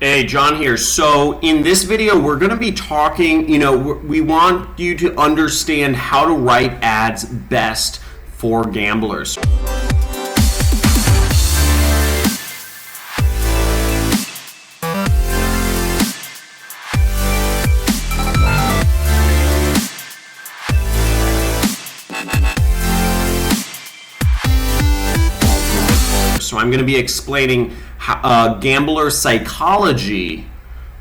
Hey, John here. So in this video, we're going to be talking, we want you to understand how to write ads best for gamblers. So I'm going to be explaining gambler psychology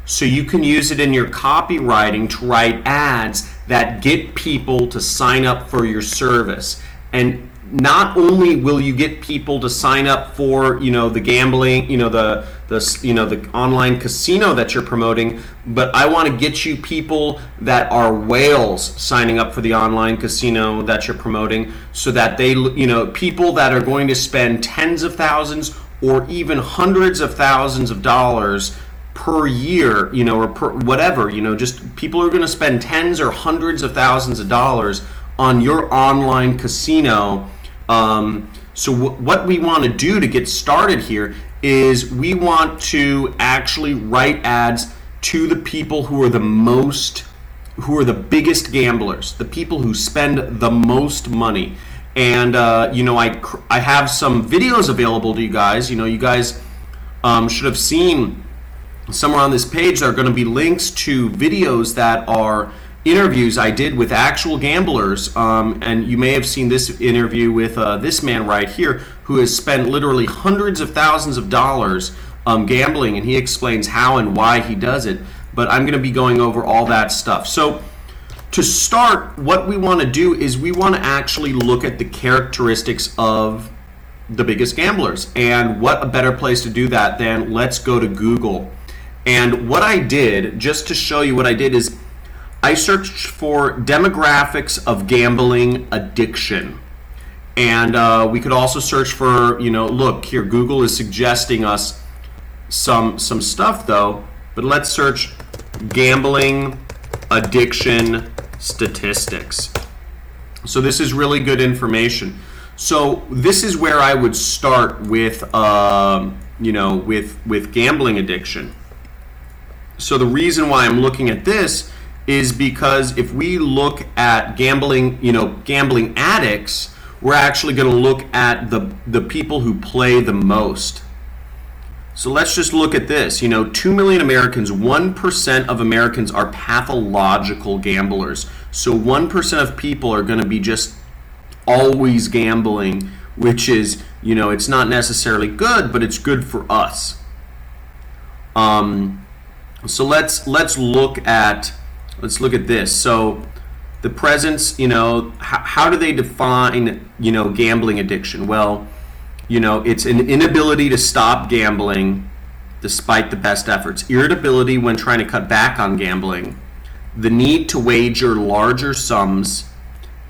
so you can use it in your copywriting to write ads that get people to sign up for your service. And not only will you get people to sign up for the gambling, the online casino that you're promoting, but I want to get you people that are whales signing up for the online casino that you're promoting, so that they people that are going to spend tens of thousands or even hundreds of thousands of dollars per year, or per whatever, just people are going to spend tens or hundreds of thousands of dollars on your online casino. So what we want to do to get started here is we want to actually write ads to the people who are the biggest gamblers, the people who spend the most money. And I have some videos available to you guys. You guys should have seen somewhere on this page. There are going to be links to videos that are interviews I did with actual gamblers, and you may have seen this interview with this man right here, who has spent literally hundreds of thousands of dollars gambling, and he explains how and why he does it. But I'm going to be going over all that stuff. So to start, what we want to do is we want to actually look at the characteristics of the biggest gamblers. And what a better place to do that than let's go to Google. And what I did, just to show you what I did, is I searched for demographics of gambling addiction. And we could also search for, look here, Google is suggesting us some stuff though, but let's search gambling addiction statistics. So this is really good information. So this is where I would start with, with gambling addiction. So the reason why I'm looking at this is because if we look at gambling, gambling addicts, we're actually going to look at the people who play the most. So let's just look at this. 2 million Americans, 1% of Americans are pathological gamblers. So 1% of people are going to be just always gambling, which is, it's not necessarily good, but it's good for us. So let's look at this. So the presence, how do they define, gambling addiction? Well, it's an inability to stop gambling despite the best efforts, irritability when trying to cut back on gambling, the need to wager larger sums,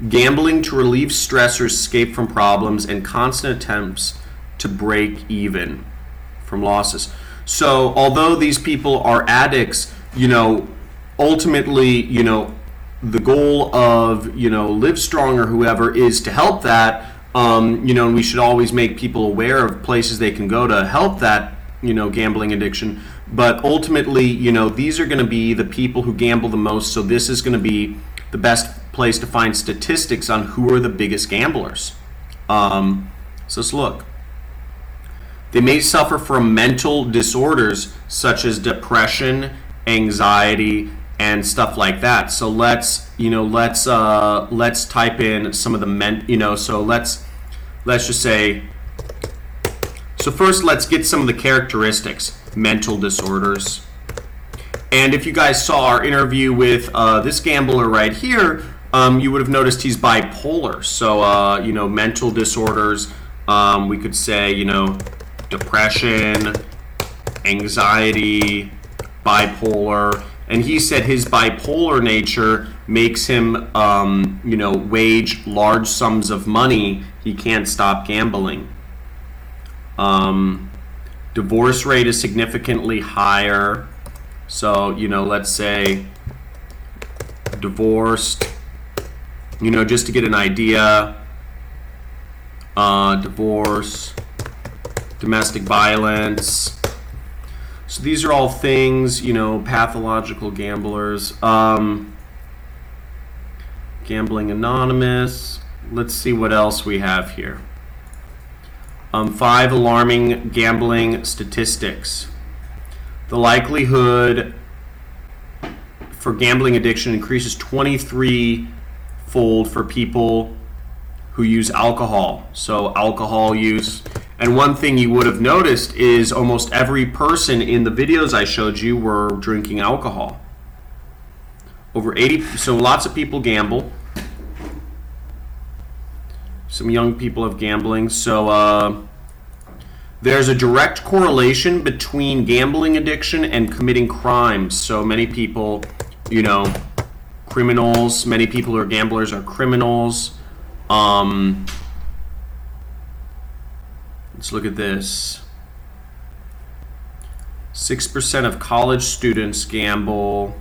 gambling to relieve stress or escape from problems, and constant attempts to break even from losses. So although these people are addicts, ultimately, the goal of, Live Strong or whoever is to help that. And we should always make people aware of places they can go to help that, gambling addiction. But ultimately, these are going to be the people who gamble the most. So this is going to be the best place to find statistics on who are the biggest gamblers. So let's look. They may suffer from mental disorders such as depression, anxiety, and stuff like that. So let's type in some of the so let's just say, so first let's get some of the characteristics. Mental disorders. And if you guys saw our interview with this gambler right here, you would have noticed he's bipolar. So mental disorders, we could say, depression, anxiety, bipolar. And he said his bipolar nature makes him, wage large sums of money. He can't stop gambling. Divorce rate is significantly higher. So, let's say divorced, just to get an idea, divorce, domestic violence. So these are all things, you know, pathological gamblers. Gambling Anonymous. Let's see what else we have here. 5 alarming gambling statistics. The likelihood for gambling addiction increases 23-fold for people who use alcohol. So alcohol use. And one thing you would have noticed is almost every person in the videos I showed you were drinking alcohol. Over 80, so lots of people gamble. Some young people have gambling. So there's a direct correlation between gambling addiction and committing crimes. So many people, you know, criminals, many people who are gamblers are criminals. Let's look at this. 6% of college students gamble.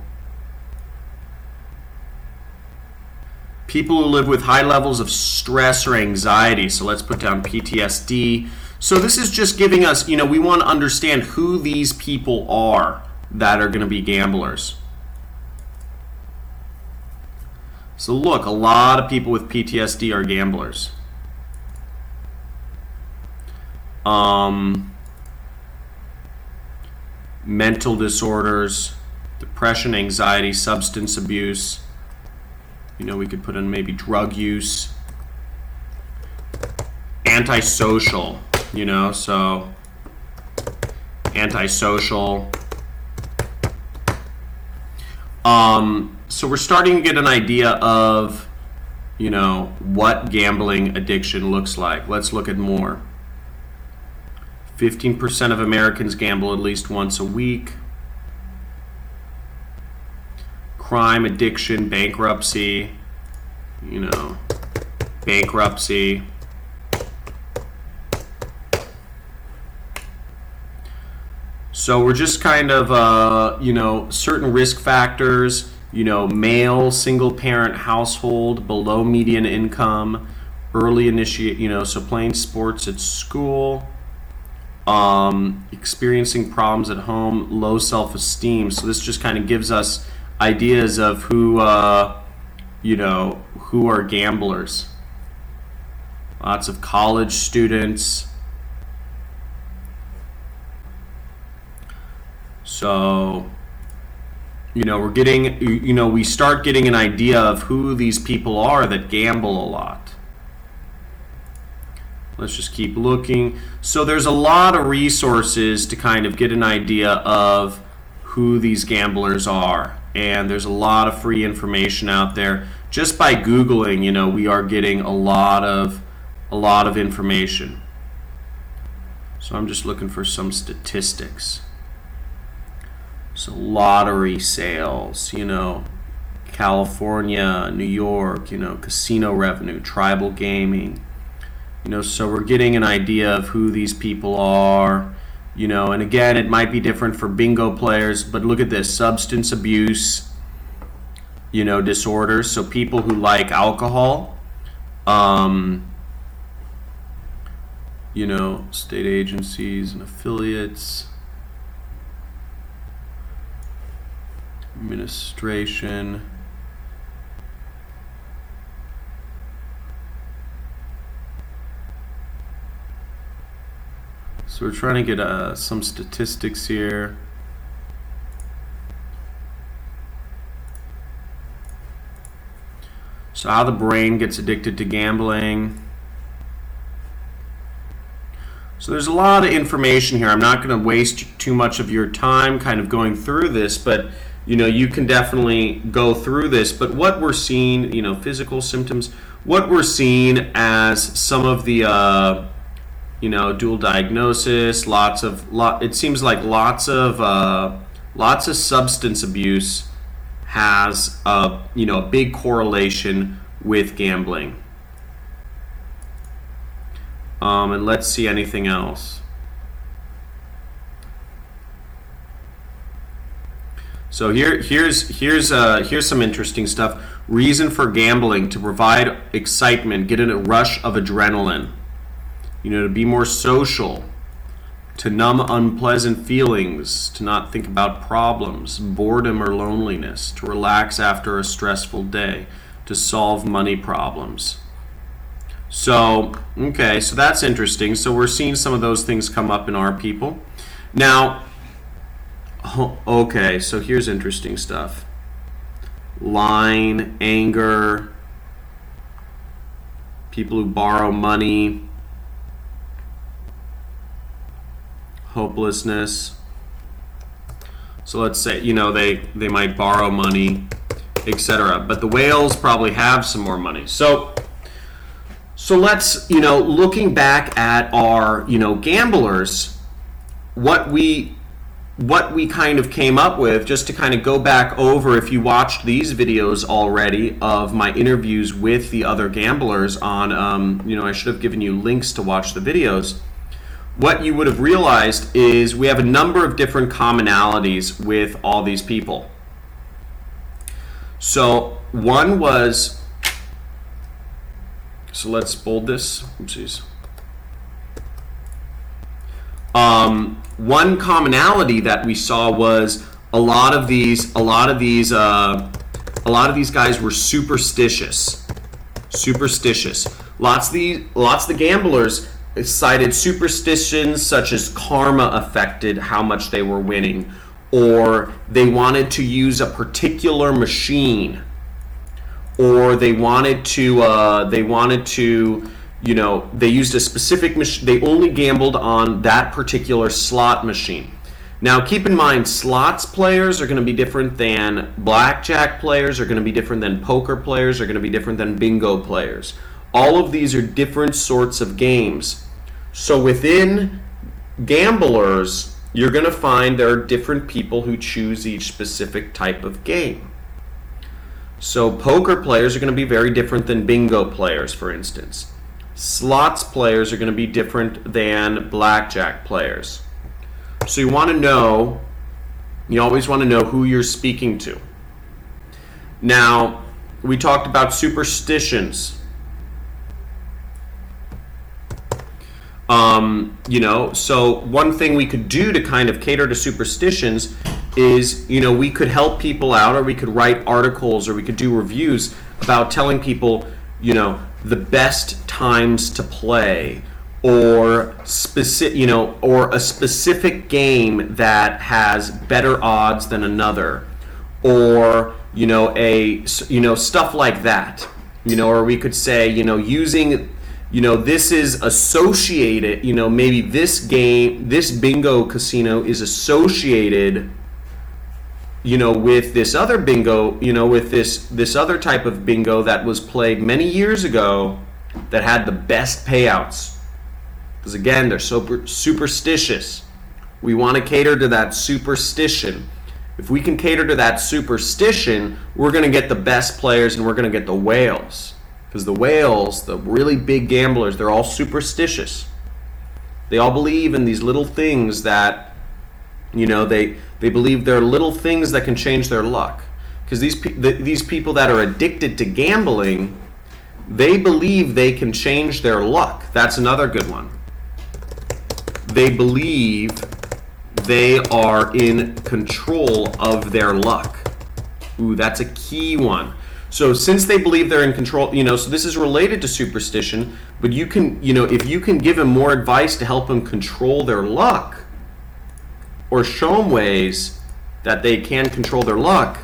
People who live with high levels of stress or anxiety. So let's put down PTSD. So this is just giving us, you know, we want to understand who these people are that are going to be gamblers. So look, a lot of people with PTSD are gamblers. Mental disorders, depression, anxiety, substance abuse. You know, we could put in maybe drug use. Antisocial, you know, so antisocial. So we're starting to get an idea of, you know, what gambling addiction looks like. Let's look at more. 15% of Americans gamble at least once a week. Crime, addiction, bankruptcy, you know, bankruptcy. So we're just kind of, you know, certain risk factors, you know, male, single parent household, below median income, early initiate, you know, so playing sports at school, experiencing problems at home, low self-esteem. So this just kind of gives us ideas of who, you know, who are gamblers. Lots of college students. So, you know, we're getting, you know, we start getting an idea of who these people are that gamble a lot. Let's just keep looking. So there's a lot of resources to kind of get an idea of who these gamblers are. And there's a lot of free information out there. Just by Googling, you know, we are getting a lot of information. So I'm just looking for some statistics. So lottery sales, you know, California, New York, you know, casino revenue, tribal gaming, you know, so we're getting an idea of who these people are, you know, and again, it might be different for bingo players, but look at this, substance abuse, you know, disorders, so people who like alcohol, you know, state agencies and affiliates, administration. So we're trying to get some statistics here. So how the brain gets addicted to gambling. So there's a lot of information here. I'm not going to waste too much of your time kind of going through this, but you know, you can definitely go through this, but what we're seeing, you know, physical symptoms, what we're seeing as some of the, you know, dual diagnosis, it seems like lots of substance abuse has, you know, a big correlation with gambling. And let's see anything else. So here's some interesting stuff. Reason for gambling: to provide excitement, get a rush of adrenaline. You know, to be more social. to numb unpleasant feelings, to not think about problems, boredom or loneliness, to relax after a stressful day, to solve money problems. So, okay, so that's interesting. So we're seeing some of those things come up in our people. Now, okay, so here's interesting stuff. Lying, anger, people who borrow money, hopelessness. So let's say, they might borrow money, etc. But the whales probably have some more money. So let's, looking back at our, gamblers, what we kind of came up with, just to kind of go back over, if you watched these videos already of my interviews with the other gamblers on, I should have given you links to watch the videos. What you would have realized is we have a number of different commonalities with all these people. So one was, so let's bold this. Oopsies. One commonality that we saw was a lot of these guys were superstitious. Lots of the gamblers cited superstitions such as karma affected how much they were winning, or they wanted to use a particular machine, or they used a specific machine. They only gambled on that particular slot machine. Now keep in mind, slots players are going to be different than blackjack players, are going to be different than poker players, are going to be different than bingo players. All of these are different sorts of games. So within gamblers, you're going to find there are different people who choose each specific type of game. So poker players are going to be very different than bingo players, for instance. Slots players are going to be different than blackjack players. So you always want to know who you're speaking to. Now, we talked about superstitions. So one thing we could do to kind of cater to superstitions is, we could help people out, or we could write articles, or we could do reviews about telling people, the best times to play, or or a specific game that has better odds than another, or stuff like that. Or we could say, using, this is associated, maybe this game, this bingo casino is associated, with this other bingo, with this other type of bingo that was played many years ago that had the best payouts. Because again, they're superstitious. We want to cater to that superstition. If we can cater to that superstition, we're going to get the best players, and we're going to get the whales. Because the whales, the really big gamblers, they're all superstitious. They all believe in these little things that, they believe they're little things that can change their luck. Because these people that are addicted to gambling, they believe they can change their luck. That's another good one. They believe they are in control of their luck. Ooh, that's a key one. So since they believe they're in control, so this is related to superstition, but you can, if you can give them more advice to help them control their luck, or show them ways that they can control their luck,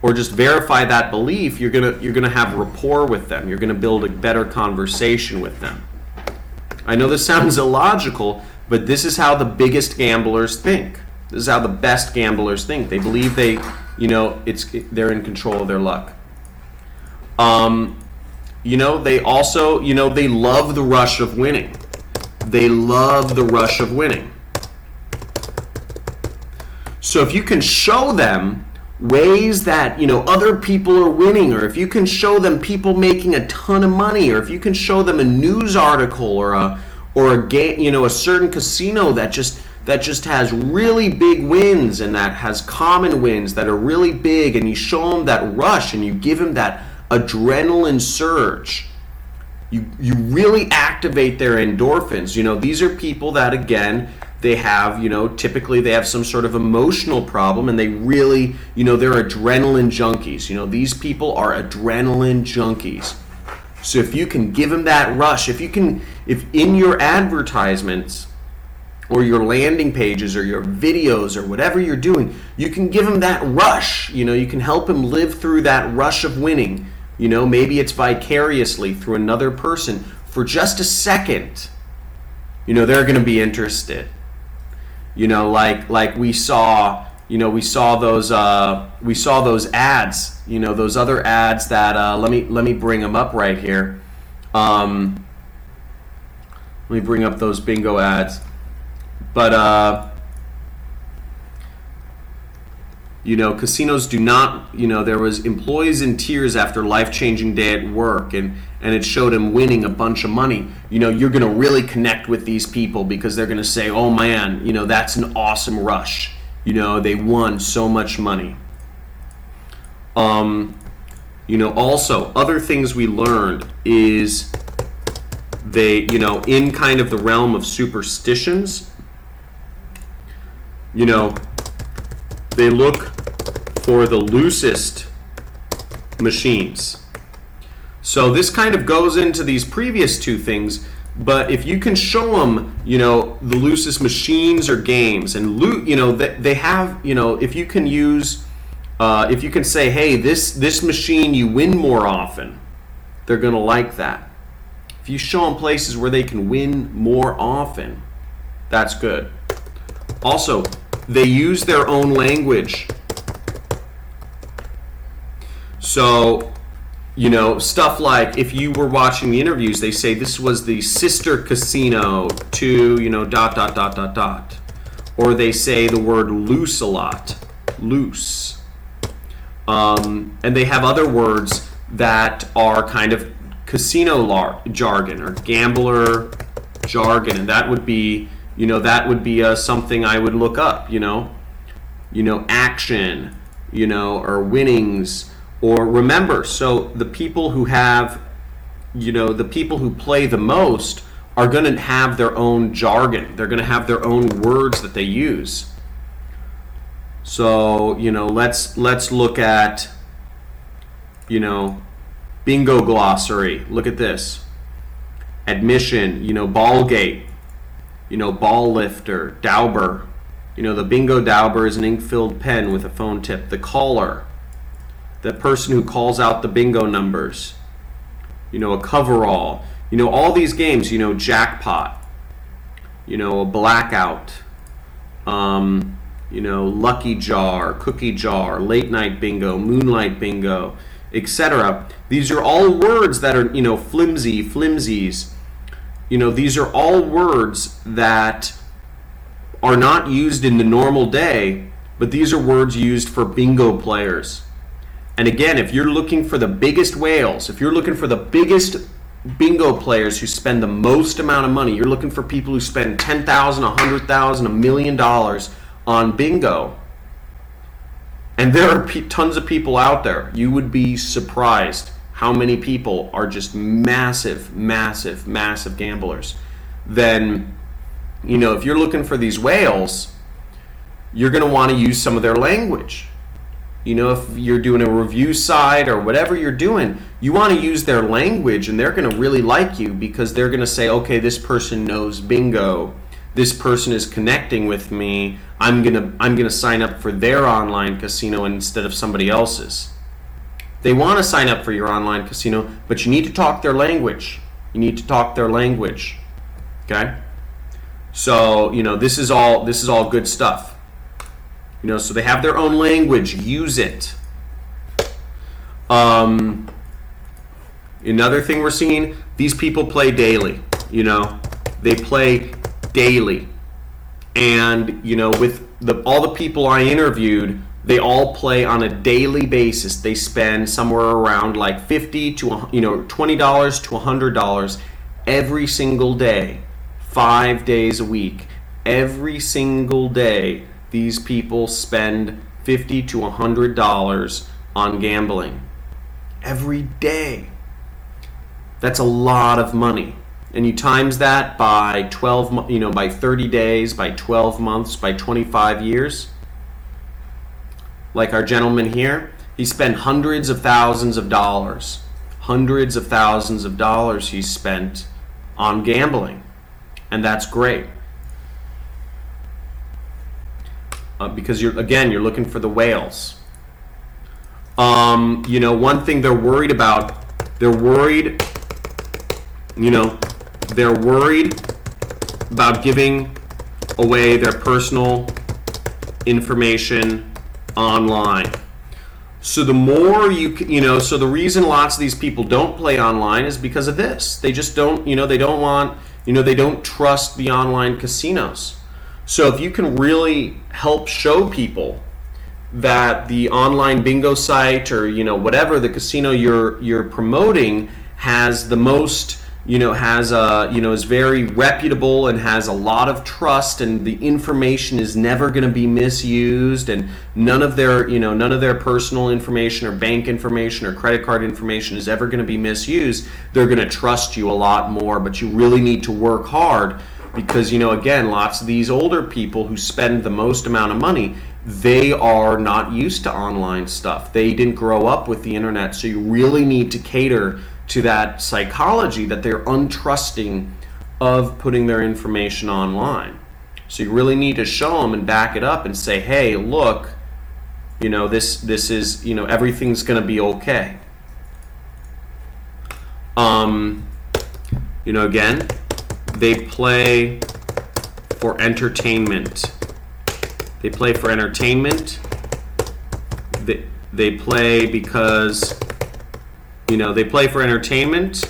or just verify that belief, you're gonna have rapport with them. You're gonna build a better conversation with them. I know this sounds illogical, but this is how the biggest gamblers think. This is how the best gamblers think. They believe they're in control of their luck. They also, they love the rush of winning. They love the rush of winning. So if you can show them ways that, other people are winning, or if you can show them people making a ton of money, or if you can show them a news article or a game, a certain casino that just has really big wins, and that has common wins that are really big, and you show them that rush, and you give them that adrenaline surge, You really activate their endorphins. These are people that, again, they have, typically they have some sort of emotional problem, and they really, they're adrenaline junkies. These people are adrenaline junkies. So if you can give them that rush, if in your advertisements or your landing pages or your videos or whatever you're doing, you can give them that rush. You can help them live through that rush of winning. Maybe it's vicariously through another person for just a second. They're going to be interested. Like we saw those ads. Those other ads that let me bring them up right here. Let me bring up those bingo ads. But casinos do not, there was employees in tears after life-changing day at work, and it showed him winning a bunch of money. You're going to really connect with these people because they're going to say, oh man, that's an awesome rush. They won so much money. Also, other things we learned is they, in kind of the realm of superstitions, they look for the loosest machines. So this kind of goes into these previous two things, but if you can show them, the loosest machines or games, and they have, if you can use, if you can say, hey, this machine you win more often, they're gonna like that. If you show them places where they can win more often, that's good. Also, they use their own language. So, stuff like if you were watching the interviews, they say this was the sister casino to, ... Or they say the word loose a lot. Loose. And they have other words that are kind of casino jargon or gambler jargon, and that would be something I would look up, action, or winnings, or remember. So the people who have, the people who play the most are going to have their own jargon. They're going to have their own words that they use. So, let's look at, bingo glossary. Look at this. Admission, ball gate. Ball lifter, dauber. The bingo dauber is an ink-filled pen with a phone tip. The caller, the person who calls out the bingo numbers. A coverall. All these games, jackpot. A blackout. Lucky jar, cookie jar, late night bingo, moonlight bingo, etc. These are all words that are, flimsies. These are all words that are not used in the normal day, but these are words used for bingo players. And again, if you're looking for the biggest whales, if you're looking for the biggest bingo players who spend the most amount of money, you're looking for people who spend $10,000, $100,000, $1 million on bingo. And there are tons of people out there. You would be surprised how many people are just massive gamblers. Then, if you're looking for these whales, you're going to want to use some of their language. If you're doing a review site or whatever you're doing, you want to use their language, and they're going to really like you because they're going to say, okay, this person knows bingo. This person is connecting with me. I'm gonna sign up for their online casino instead of somebody else's. They want to sign up for your online casino, but you need to talk their language. Okay? So, this is all good stuff. So they have their own language. Use it. Another thing we're seeing, these people play daily. They play daily. And, with all the people I interviewed, they all play on a daily basis. They spend somewhere around like $50 to $20 to $100 every single day, 5 days a week. Every single day, these people spend $50 to $100 on gambling. Every day. That's a lot of money. And you times that by 12, by 30 days, by 12 months, by 25 years. Like our gentleman here, he spent hundreds of thousands of dollars. Hundreds of thousands of dollars he spent on gambling. And that's great. Because you're looking for the whales. One thing they're worried about, they're worried about giving away their personal information online. So the more so the reason lots of these people don't play online is because of this. They just don't, they don't trust the online casinos. So if you can really help show people that the online bingo site or whatever the casino you're promoting has the most is very reputable and has a lot of trust, and the information is never going to be misused, and none of their personal information or bank information or credit card information is ever going to be misused, they're going to trust you a lot more. But you really need to work hard, because again, lots of these older people who spend the most amount of money, they are not used to online stuff. They didn't grow up with the internet, so you really need to cater to that psychology that they're untrusting of putting their information online. So you really need to show them and back it up and say, hey, look, this is, everything's going to be okay. Again, they play for entertainment. They play for entertainment. They play because they play for entertainment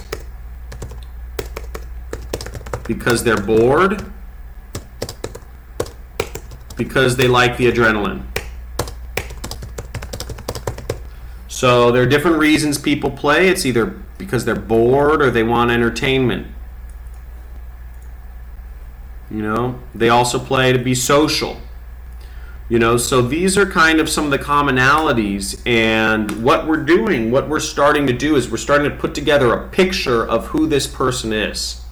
because they're bored, because they like the adrenaline. So there are different reasons people play. It's either because they're bored or they want entertainment. They also play to be social. So these are kind of some of the commonalities, and what we're starting to do is we're starting to put together a picture of who this person is.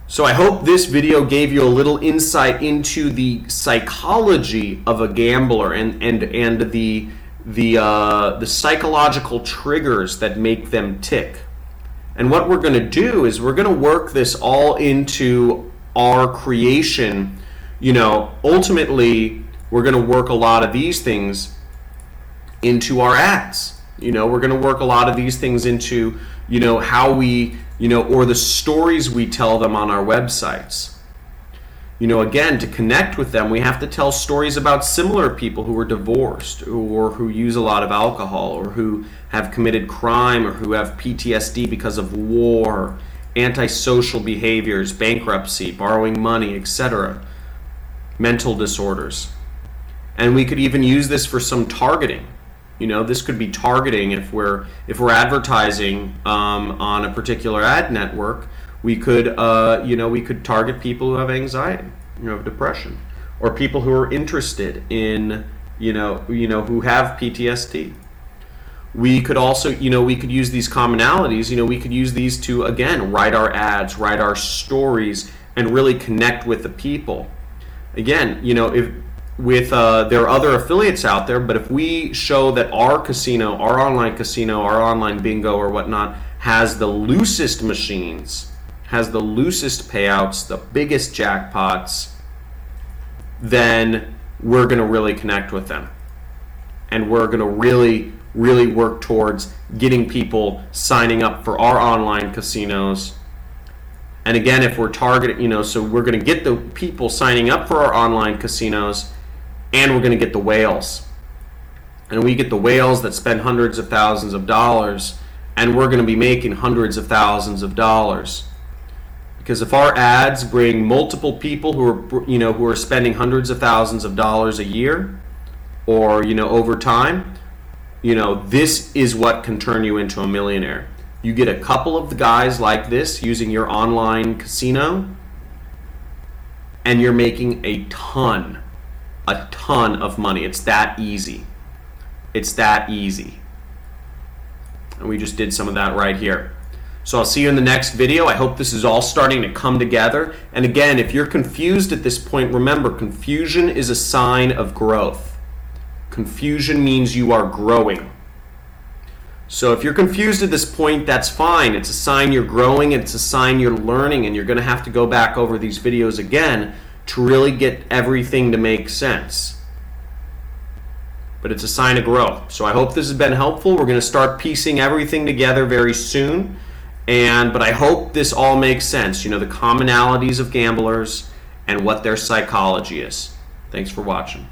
So I hope this video gave you a little insight into the psychology of a gambler and the psychological triggers that make them tick. And what we're going to do is we're going to work this all into our creation. Ultimately, we're going to work a lot of these things into our ads. We're going to work a lot of these things into, how we, or the stories we tell them on our websites. Again, to connect with them, we have to tell stories about similar people who are divorced or who use a lot of alcohol or who have committed crime or who have PTSD because of war, antisocial behaviors, bankruptcy, borrowing money, etc., mental disorders. And we could even use this for some targeting. This could be targeting if we're advertising on a particular ad network. We could target people who have anxiety, have depression, or people who are interested in who have PTSD. We could also we could use these commonalities. We could use these to again write our ads, write our stories, and really connect with the people. Again, there are other affiliates out there, but if we show that our casino, our online bingo or whatnot, has the loosest machines, has the loosest payouts, the biggest jackpots, then we're going to really connect with them. And we're going to really, really work towards getting people signing up for our online casinos. And again, if we're targeting, so we're going to get the people signing up for our online casinos, and we're going to get the whales. And we get the whales that spend hundreds of thousands of dollars, and we're going to be making hundreds of thousands of dollars. Because if our ads bring multiple people who are spending hundreds of thousands of dollars a year, or over time, this is what can turn you into a millionaire. You get a couple of the guys like this using your online casino, and you're making a ton of money. It's that easy. It's that easy. And we just did some of that right here. So I'll see you in the next video. I hope this is all starting to come together. And again, if you're confused at this point, remember, confusion is a sign of growth. Confusion means you are growing. So if you're confused at this point, that's fine. It's a sign you're growing, it's a sign you're learning, and you're going to have to go back over these videos again to really get everything to make sense. But it's a sign of growth. So I hope this has been helpful. We're going to start piecing everything together very soon. But I hope this all makes sense. You know, the commonalities of gamblers and what their psychology is. Thanks for watching.